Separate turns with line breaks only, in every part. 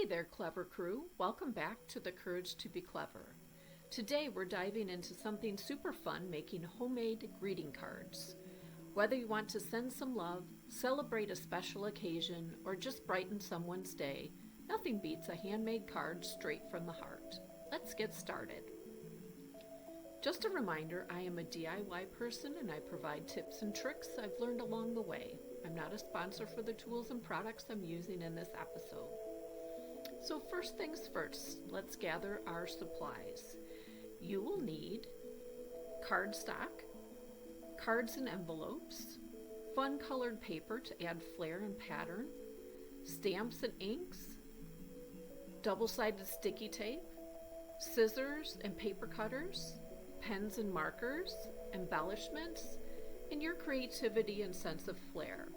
Hey there, Clever Crew. Welcome back to The Courage to Be Clever. Today we're diving into something super fun, making homemade greeting cards. Whether you want to send some love, celebrate a special occasion, or just brighten someone's day, nothing beats a handmade card straight from the heart. Let's get started. Just a reminder, I am a DIY person and I provide tips and tricks I've learned along the way. I'm not a sponsor for the tools and products I'm using in this episode. So first things first, let's gather our supplies. You will need cardstock, cards and envelopes, fun colored paper to add flair and pattern, stamps and inks, double-sided sticky tape, scissors and paper cutters, pens and markers, embellishments, and your creativity and sense of flair.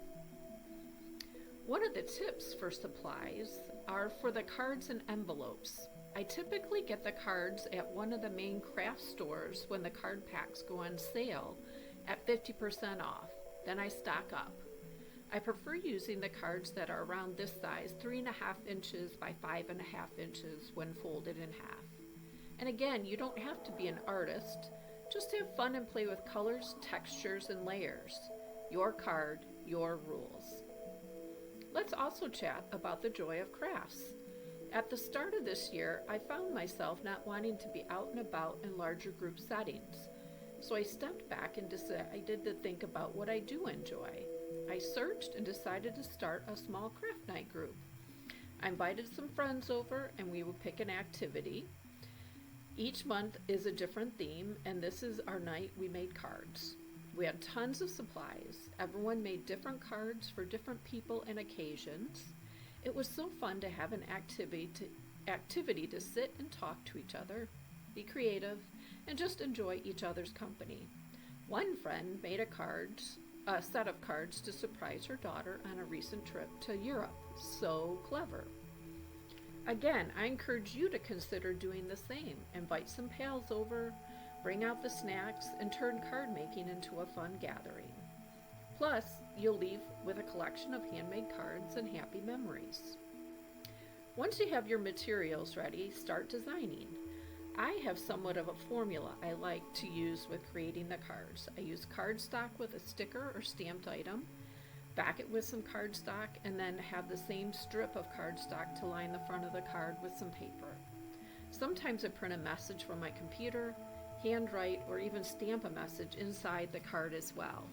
One of the tips for supplies are for the cards and envelopes. I typically get the cards at one of the main craft stores when the card packs go on sale at 50% off. Then I stock up. I prefer using the cards that are around this size, 3.5 inches by 5.5 inches when folded in half. And again, you don't have to be an artist. Just have fun and play with colors, textures, and layers. Your card, your rules. Let's also chat about the joy of crafts. At the start of this year, I found myself not wanting to be out and about in larger group settings. So I stepped back and decided to think about what I do enjoy. I searched and decided to start a small craft night group. I invited some friends over and we would pick an activity. Each month is a different theme, and this is our night we made cards. We had tons of supplies. Everyone made different cards for different people and occasions. It was so fun to have an activity to sit and talk to each other, be creative, and just enjoy each other's company. One friend made a set of cards to surprise her daughter on a recent trip to Europe. So clever. Again, I encourage you to consider doing the same. Invite some pals over, bring out the snacks, and turn card making into a fun gathering. Plus, you'll leave with a collection of handmade cards and happy memories. Once you have your materials ready, start designing. I have somewhat of a formula I like to use with creating the cards. I use cardstock with a sticker or stamped item, back it with some cardstock, and then have the same strip of cardstock to line the front of the card with some paper. Sometimes I print a message from my computer, handwrite, or even stamp a message inside the card as well.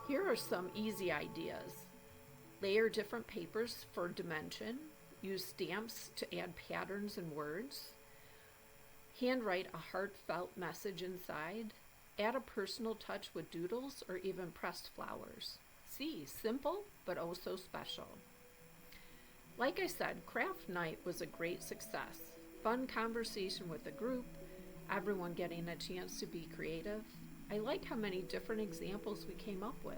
Here are some easy ideas. Layer different papers for dimension. Use stamps to add patterns and words. Handwrite a heartfelt message inside. Add a personal touch with doodles or even pressed flowers. See, simple but oh so special. Like I said, craft night was a great success. Fun conversation with the group, everyone getting a chance to be creative. I like how many different examples we came up with.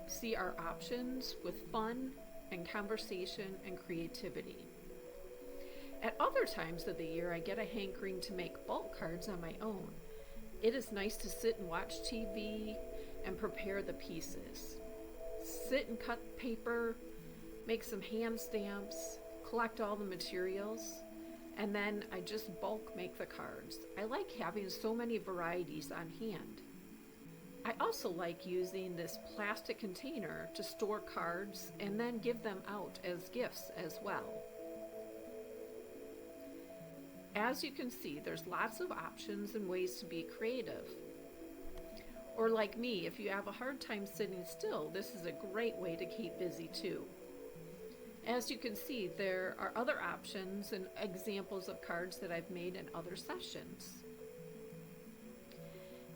See our options with fun and conversation and creativity. At other times of the year, I get a hankering to make bulk cards on my own. It is nice to sit and watch TV and prepare the pieces. Sit and cut paper, make some hand stamps, collect all the materials, and then I just bulk make the cards. I like having so many varieties on hand. I also like using this plastic container to store cards and then give them out as gifts as well. As you can see, there's lots of options and ways to be creative. Or like me, if you have a hard time sitting still, this is a great way to keep busy too. As you can see, there are other options and examples of cards that I've made in other sessions.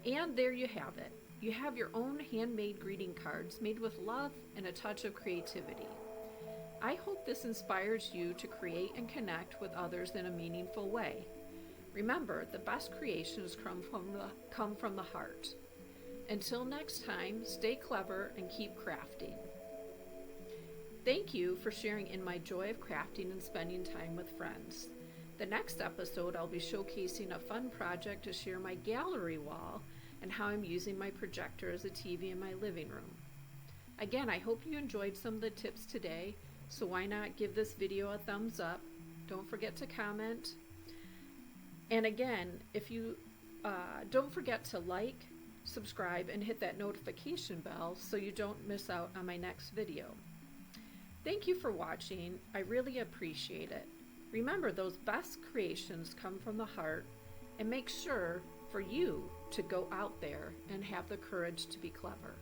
And there you have it. You have your own handmade greeting cards made with love and a touch of creativity. I hope this inspires you to create and connect with others in a meaningful way. Remember, the best creations come from the heart. Until next time, stay clever and keep crafting. Thank you for sharing in my joy of crafting and spending time with friends. The next episode, I'll be showcasing a fun project to share my gallery wall and how I'm using my projector as a TV in my living room. Again, I hope you enjoyed some of the tips today, so why not give this video a thumbs up? Don't forget to comment. And again, if you don't forget to like, subscribe, and hit that notification bell so you don't miss out on my next video. Thank you for watching. I really appreciate it. Remember, those best creations come from the heart, and make sure for you to go out there and have the courage to be clever.